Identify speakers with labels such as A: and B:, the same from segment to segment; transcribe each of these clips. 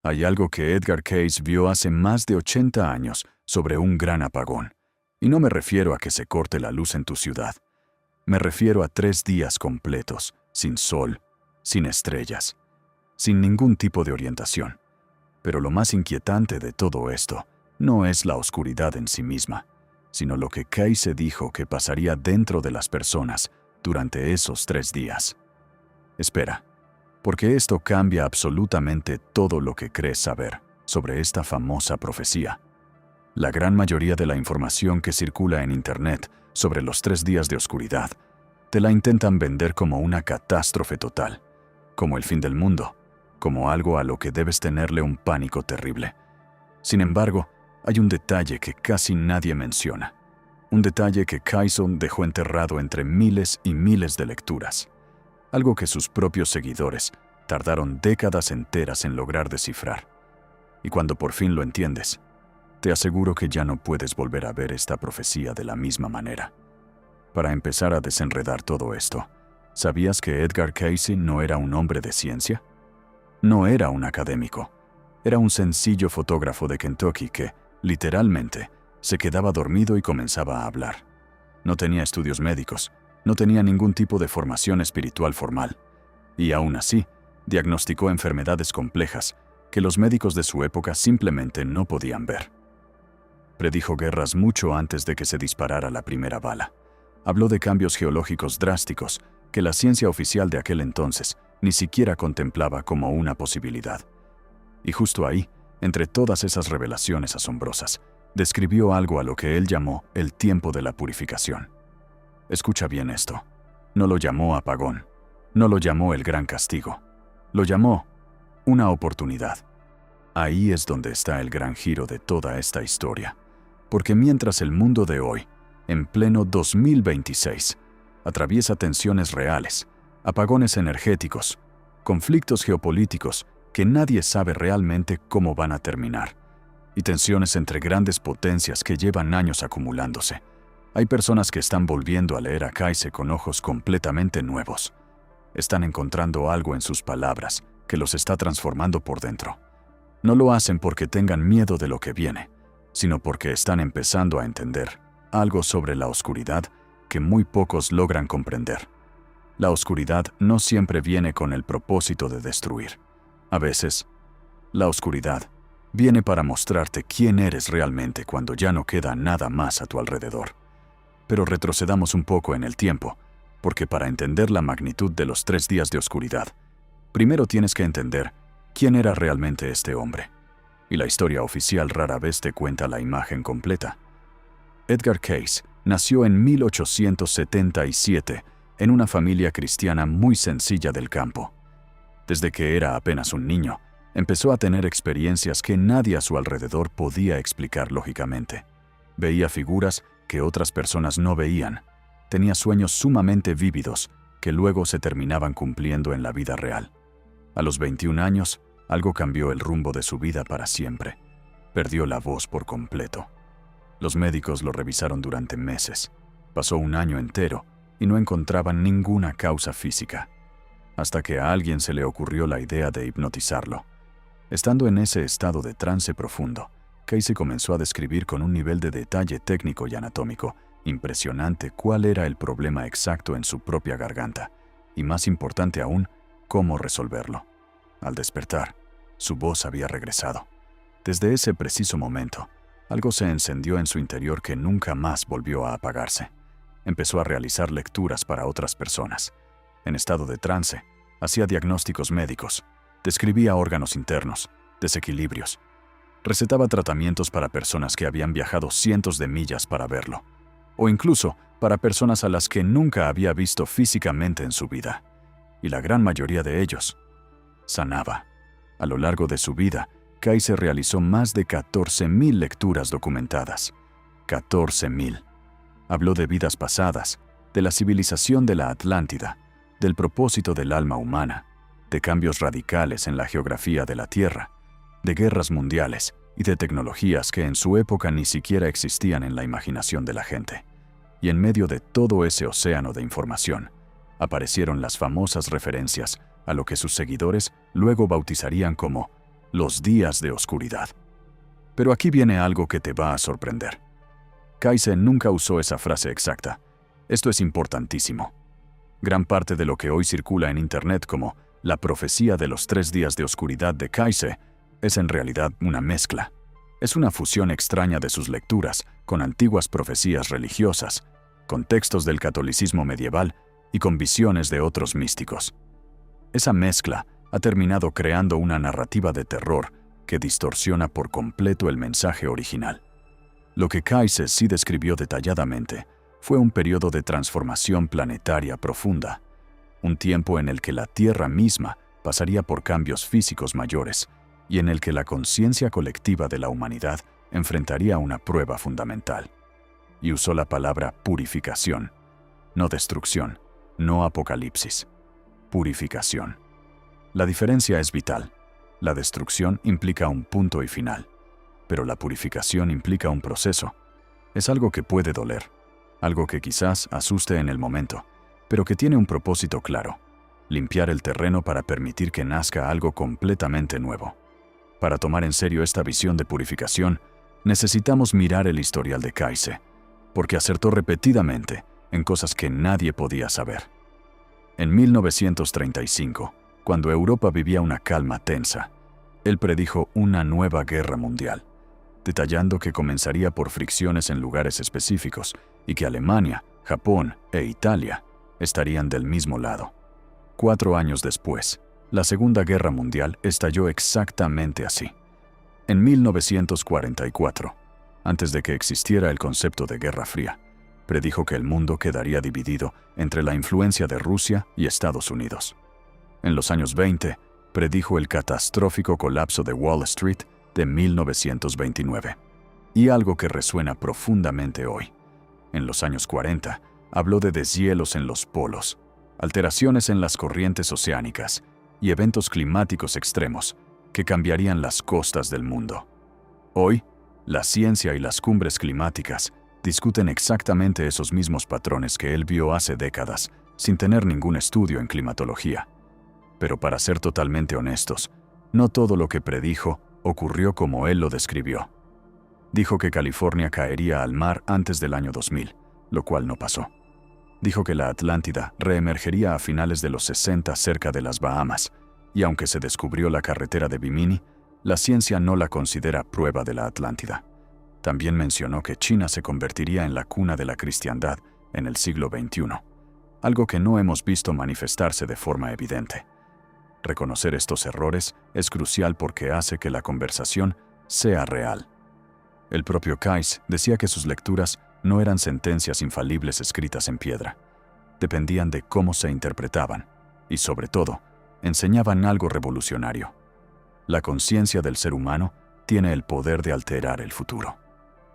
A: Hay algo que Edgar Cayce vio hace más de 80 años sobre un gran apagón. Y no me refiero a que se corte la luz en tu ciudad. Me refiero a 3 días completos, sin sol, sin estrellas, sin ningún tipo de orientación. Pero lo más inquietante de todo esto no es la oscuridad en sí misma, sino lo que Cayce dijo que pasaría dentro de las personas durante esos 3 días. Espera, porque esto cambia absolutamente todo lo que crees saber sobre esta famosa profecía. La gran mayoría de la información que circula en Internet sobre los 3 días de oscuridad te la intentan vender como una catástrofe total, como el fin del mundo, como algo a lo que debes tenerle un pánico terrible. Sin embargo, hay un detalle que casi nadie menciona. Un detalle que Cayce dejó enterrado entre miles y miles de lecturas. Algo que sus propios seguidores tardaron décadas enteras en lograr descifrar. Y cuando por fin lo entiendes, te aseguro que ya no puedes volver a ver esta profecía de la misma manera. Para empezar a desenredar todo esto, ¿sabías que Edgar Cayce no era un hombre de ciencia? No era un académico. Era un sencillo fotógrafo de Kentucky que, literalmente, se quedaba dormido y comenzaba a hablar. No tenía estudios médicos, no tenía ningún tipo de formación espiritual formal. Y aún así, diagnosticó enfermedades complejas que los médicos de su época simplemente no podían ver. Predijo guerras mucho antes de que se disparara la primera bala. Habló de cambios geológicos drásticos que la ciencia oficial de aquel entonces ni siquiera contemplaba como una posibilidad. Y justo ahí, entre todas esas revelaciones asombrosas, describió algo a lo que él llamó el tiempo de la purificación. Escucha bien esto. No lo llamó apagón, no lo llamó el gran castigo, lo llamó una oportunidad. Ahí es donde está el gran giro de toda esta historia. Porque mientras el mundo de hoy, en pleno 2026, atraviesa tensiones reales, apagones energéticos, conflictos geopolíticos que nadie sabe realmente cómo van a terminar, y tensiones entre grandes potencias que llevan años acumulándose, hay personas que están volviendo a leer a Cayce con ojos completamente nuevos. Están encontrando algo en sus palabras que los está transformando por dentro. No lo hacen porque tengan miedo de lo que viene, sino porque están empezando a entender algo sobre la oscuridad que muy pocos logran comprender. La oscuridad no siempre viene con el propósito de destruir. A veces, la oscuridad viene para mostrarte quién eres realmente cuando ya no queda nada más a tu alrededor. Pero retrocedamos un poco en el tiempo, porque para entender la magnitud de los 3 días de oscuridad, primero tienes que entender quién era realmente este hombre. Y la historia oficial rara vez te cuenta la imagen completa. Edgar Cayce nació en 1877 en una familia cristiana muy sencilla del campo. Desde que era apenas un niño, empezó a tener experiencias que nadie a su alrededor podía explicar lógicamente. Veía figuras que otras personas no veían. Tenía sueños sumamente vívidos que luego se terminaban cumpliendo en la vida real. A los 21 años, algo cambió el rumbo de su vida para siempre. Perdió la voz por completo. Los médicos lo revisaron durante meses. Pasó un año entero y no encontraban ninguna causa física, hasta que a alguien se le ocurrió la idea de hipnotizarlo. Estando en ese estado de trance profundo, Cayce comenzó a describir con un nivel de detalle técnico y anatómico impresionante cuál era el problema exacto en su propia garganta, y más importante aún, cómo resolverlo. Al despertar, su voz había regresado. Desde ese preciso momento, algo se encendió en su interior que nunca más volvió a apagarse. Empezó a realizar lecturas para otras personas. En estado de trance, hacía diagnósticos médicos, describía órganos internos, desequilibrios. Recetaba tratamientos para personas que habían viajado cientos de millas para verlo, o incluso para personas a las que nunca había visto físicamente en su vida. Y la gran mayoría de ellos sanaba. A lo largo de su vida, Cayce realizó más de 14,000 lecturas documentadas. 14,000. Habló de vidas pasadas, de la civilización de la Atlántida, del propósito del alma humana, de cambios radicales en la geografía de la Tierra, de guerras mundiales y de tecnologías que en su época ni siquiera existían en la imaginación de la gente. Y en medio de todo ese océano de información, aparecieron las famosas referencias a lo que sus seguidores luego bautizarían como los días de oscuridad. Pero aquí viene algo que te va a sorprender. Kaiser nunca usó esa frase exacta. Esto es importantísimo. Gran parte de lo que hoy circula en Internet como la profecía de los 3 días de oscuridad de Kaiser es en realidad una mezcla. Es una fusión extraña de sus lecturas con antiguas profecías religiosas, con textos del catolicismo medieval y con visiones de otros místicos. Esa mezcla ha terminado creando una narrativa de terror que distorsiona por completo el mensaje original. Lo que Kaiser sí describió detalladamente fue un periodo de transformación planetaria profunda, un tiempo en el que la Tierra misma pasaría por cambios físicos mayores y en el que la conciencia colectiva de la humanidad enfrentaría una prueba fundamental. Y usó la palabra purificación, no destrucción, no apocalipsis. Purificación. La diferencia es vital. La destrucción implica un punto y final, pero la purificación implica un proceso. Es algo que puede doler, algo que quizás asuste en el momento, pero que tiene un propósito claro: limpiar el terreno para permitir que nazca algo completamente nuevo. Para tomar en serio esta visión de purificación, necesitamos mirar el historial de Kaiser, porque acertó repetidamente en cosas que nadie podía saber. En 1935, cuando Europa vivía una calma tensa, él predijo una nueva guerra mundial, detallando que comenzaría por fricciones en lugares específicos y que Alemania, Japón e Italia estarían del mismo lado. 4 años después, la Segunda Guerra Mundial estalló exactamente así. En 1944, antes de que existiera el concepto de Guerra Fría, predijo que el mundo quedaría dividido entre la influencia de Rusia y Estados Unidos. En los años 20, predijo el catastrófico colapso de Wall Street de 1929. Y algo que resuena profundamente hoy. En los años 40, habló de deshielos en los polos, alteraciones en las corrientes oceánicas y eventos climáticos extremos que cambiarían las costas del mundo. Hoy, la ciencia y las cumbres climáticas discuten exactamente esos mismos patrones que él vio hace décadas, sin tener ningún estudio en climatología. Pero para ser totalmente honestos, no todo lo que predijo ocurrió como él lo describió. Dijo que California caería al mar antes del año 2000, lo cual no pasó. Dijo que la Atlántida reemergería a finales de los 60 cerca de las Bahamas, y aunque se descubrió la carretera de Bimini, la ciencia no la considera prueba de la Atlántida. También mencionó que China se convertiría en la cuna de la cristiandad en el siglo XXI, algo que no hemos visto manifestarse de forma evidente. Reconocer estos errores es crucial porque hace que la conversación sea real. El propio Kaiser decía que sus lecturas no eran sentencias infalibles escritas en piedra. Dependían de cómo se interpretaban y, sobre todo, enseñaban algo revolucionario. La conciencia del ser humano tiene el poder de alterar el futuro.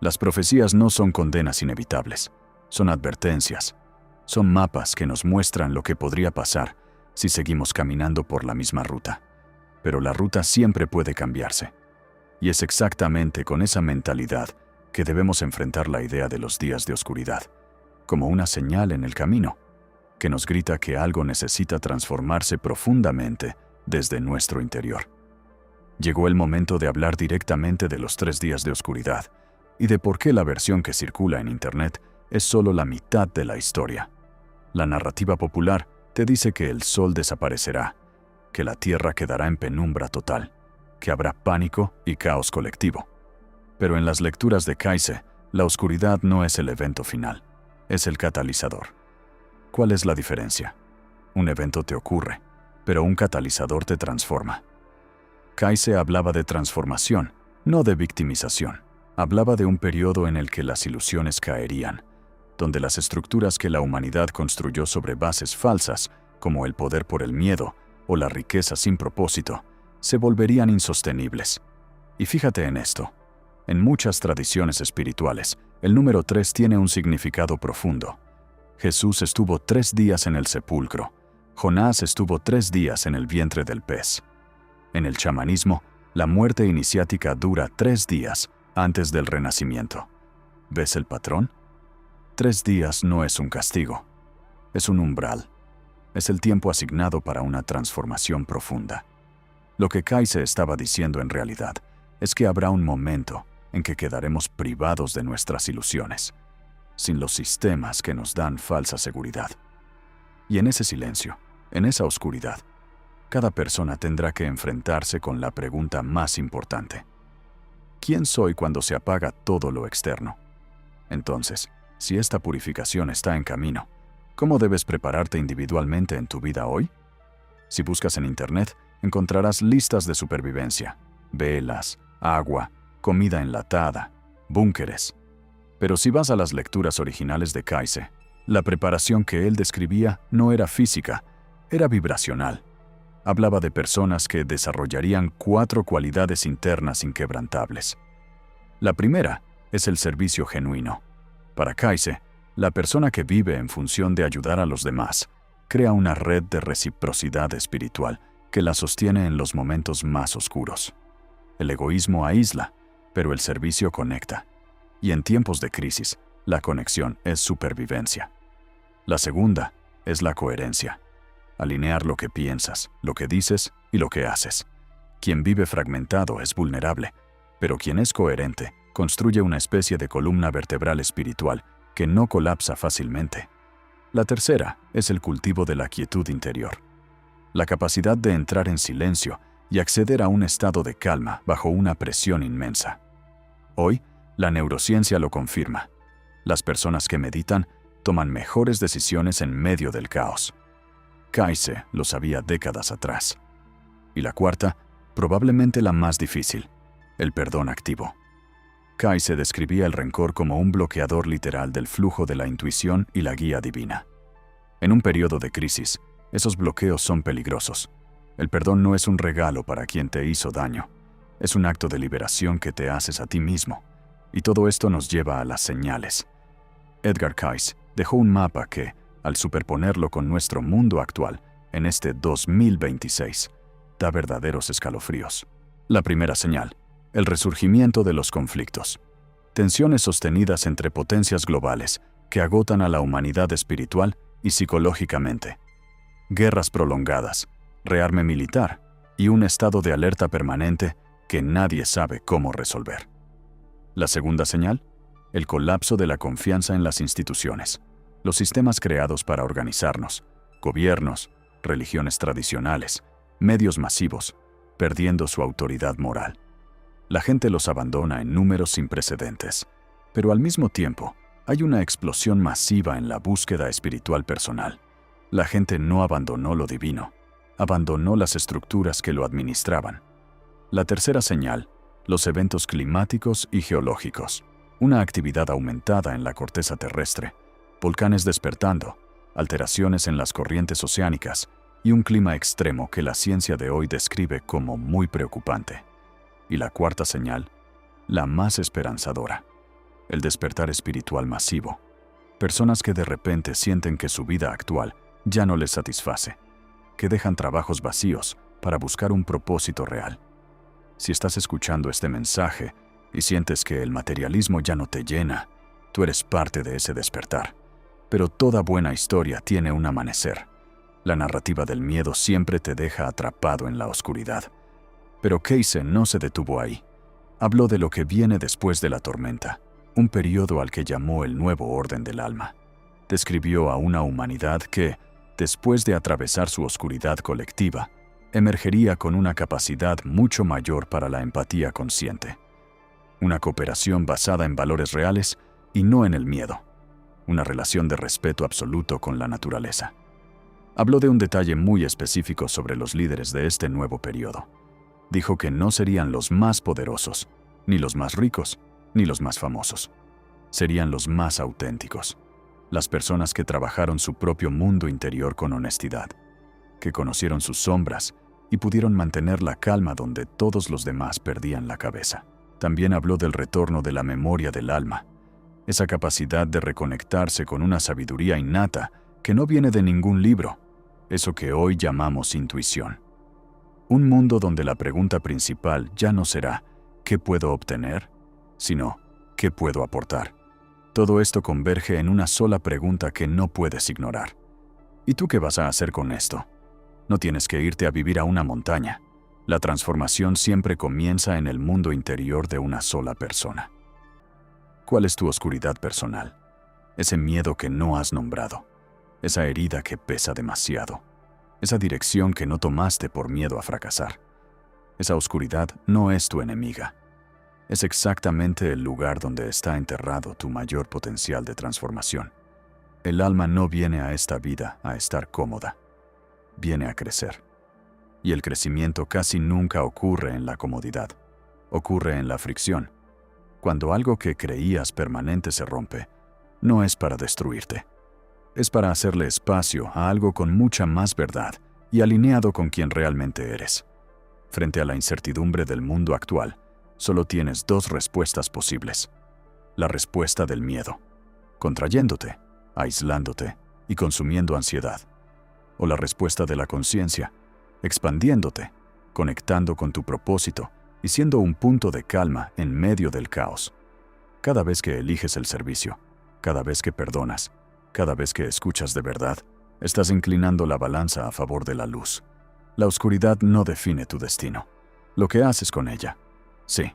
A: Las profecías no son condenas inevitables, son advertencias, son mapas que nos muestran lo que podría pasar si seguimos caminando por la misma ruta. Pero la ruta siempre puede cambiarse. Y es exactamente con esa mentalidad que debemos enfrentar la idea de los días de oscuridad, como una señal en el camino, que nos grita que algo necesita transformarse profundamente desde nuestro interior. Llegó el momento de hablar directamente de los 3 días de oscuridad y de por qué la versión que circula en Internet es solo la mitad de la historia. La narrativa popular te dice que el sol desaparecerá, que la tierra quedará en penumbra total, que habrá pánico y caos colectivo. Pero en las lecturas de Kaiser, la oscuridad no es el evento final, es el catalizador. ¿Cuál es la diferencia? Un evento te ocurre, pero un catalizador te transforma. Kaiser hablaba de transformación, no de victimización. Hablaba de un periodo en el que las ilusiones caerían, donde las estructuras que la humanidad construyó sobre bases falsas, como el poder por el miedo o la riqueza sin propósito, se volverían insostenibles. Y fíjate en esto. En muchas tradiciones espirituales, el número 3 tiene un significado profundo. Jesús estuvo 3 días en el sepulcro. Jonás estuvo 3 días en el vientre del pez. En el chamanismo, la muerte iniciática dura 3 días antes del renacimiento. ¿Ves el patrón? 3 días no es un castigo, es un umbral. Es el tiempo asignado para una transformación profunda. Lo que Kaise estaba diciendo en realidad es que habrá un momento en que quedaremos privados de nuestras ilusiones, sin los sistemas que nos dan falsa seguridad. Y en ese silencio, en esa oscuridad, cada persona tendrá que enfrentarse con la pregunta más importante. ¿Quién soy cuando se apaga todo lo externo? Entonces, si esta purificación está en camino, ¿cómo debes prepararte individualmente en tu vida hoy? Si buscas en Internet, encontrarás listas de supervivencia, velas, agua, comida enlatada, búnkeres. Pero si vas a las lecturas originales de Kaise, la preparación que él describía no era física, era vibracional. Hablaba de personas que desarrollarían 4 cualidades internas inquebrantables. La primera es el servicio genuino. Para Kaise, la persona que vive en función de ayudar a los demás crea una red de reciprocidad espiritual que la sostiene en los momentos más oscuros. El egoísmo aísla, pero el servicio conecta. Y en tiempos de crisis, la conexión es supervivencia. La segunda es la coherencia. Alinear lo que piensas, lo que dices y lo que haces. Quien vive fragmentado es vulnerable, pero quien es coherente construye una especie de columna vertebral espiritual que no colapsa fácilmente. La tercera es el cultivo de la quietud interior. La capacidad de entrar en silencio y acceder a un estado de calma bajo una presión inmensa. Hoy, la neurociencia lo confirma. Las personas que meditan toman mejores decisiones en medio del caos. Kaise lo sabía décadas atrás. Y la cuarta, probablemente la más difícil, el perdón activo. Kaise describía el rencor como un bloqueador literal del flujo de la intuición y la guía divina. En un periodo de crisis, esos bloqueos son peligrosos. El perdón no es un regalo para quien te hizo daño. Es un acto de liberación que te haces a ti mismo. Y todo esto nos lleva a las señales. Edgar Cayce dejó un mapa que, al superponerlo con nuestro mundo actual, en este 2026, da verdaderos escalofríos. La primera señal: el resurgimiento de los conflictos. Tensiones sostenidas entre potencias globales que agotan a la humanidad espiritual y psicológicamente. Guerras prolongadas, rearme militar y un estado de alerta permanente que nadie sabe cómo resolver. La segunda señal: el colapso de la confianza en las instituciones. Los sistemas creados para organizarnos, gobiernos, religiones tradicionales, medios masivos, perdiendo su autoridad moral. La gente los abandona en números sin precedentes, pero al mismo tiempo hay una explosión masiva en la búsqueda espiritual personal. La gente no abandonó lo divino, abandonó las estructuras que lo administraban. La tercera señal: los eventos climáticos y geológicos. Una actividad aumentada en la corteza terrestre, volcanes despertando, alteraciones en las corrientes oceánicas y un clima extremo que la ciencia de hoy describe como muy preocupante. Y la cuarta señal, la más esperanzadora: el despertar espiritual masivo. Personas que de repente sienten que su vida actual ya no les satisface, que dejan trabajos vacíos para buscar un propósito real. Si estás escuchando este mensaje y sientes que el materialismo ya no te llena, tú eres parte de ese despertar. Pero toda buena historia tiene un amanecer. La narrativa del miedo siempre te deja atrapado en la oscuridad. Pero Cayce no se detuvo ahí. Habló de lo que viene después de la tormenta, un periodo al que llamó el nuevo orden del alma. Describió a una humanidad que, después de atravesar su oscuridad colectiva, emergería con una capacidad mucho mayor para la empatía consciente. Una cooperación basada en valores reales y no en el miedo. Una relación de respeto absoluto con la naturaleza. Habló de un detalle muy específico sobre los líderes de este nuevo periodo. Dijo que no serían los más poderosos, ni los más ricos, ni los más famosos. Serían los más auténticos. Las personas que trabajaron su propio mundo interior con honestidad, que conocieron sus sombras y pudieron mantener la calma donde todos los demás perdían la cabeza. También habló del retorno de la memoria del alma, esa capacidad de reconectarse con una sabiduría innata que no viene de ningún libro, eso que hoy llamamos intuición. Un mundo donde la pregunta principal ya no será ¿qué puedo obtener?, sino ¿qué puedo aportar? Todo esto converge en una sola pregunta que no puedes ignorar. ¿Y tú qué vas a hacer con esto? No tienes que irte a vivir a una montaña. La transformación siempre comienza en el mundo interior de una sola persona. ¿Cuál es tu oscuridad personal? Ese miedo que no has nombrado, esa herida que pesa demasiado, esa dirección que no tomaste por miedo a fracasar. Esa oscuridad no es tu enemiga. Es exactamente el lugar donde está enterrado tu mayor potencial de transformación. El alma no viene a esta vida a estar cómoda, viene a crecer. Y el crecimiento casi nunca ocurre en la comodidad, ocurre en la fricción. Cuando algo que creías permanente se rompe, no es para destruirte. Es para hacerle espacio a algo con mucha más verdad y alineado con quien realmente eres. Frente a la incertidumbre del mundo actual, solo tienes dos respuestas posibles. La respuesta del miedo, contrayéndote, aislándote y consumiendo ansiedad. O la respuesta de la conciencia, expandiéndote, conectando con tu propósito y siendo un punto de calma en medio del caos. Cada vez que eliges el servicio, cada vez que perdonas, cada vez que escuchas de verdad, estás inclinando la balanza a favor de la luz. La oscuridad no define tu destino. Lo que haces con ella, sí.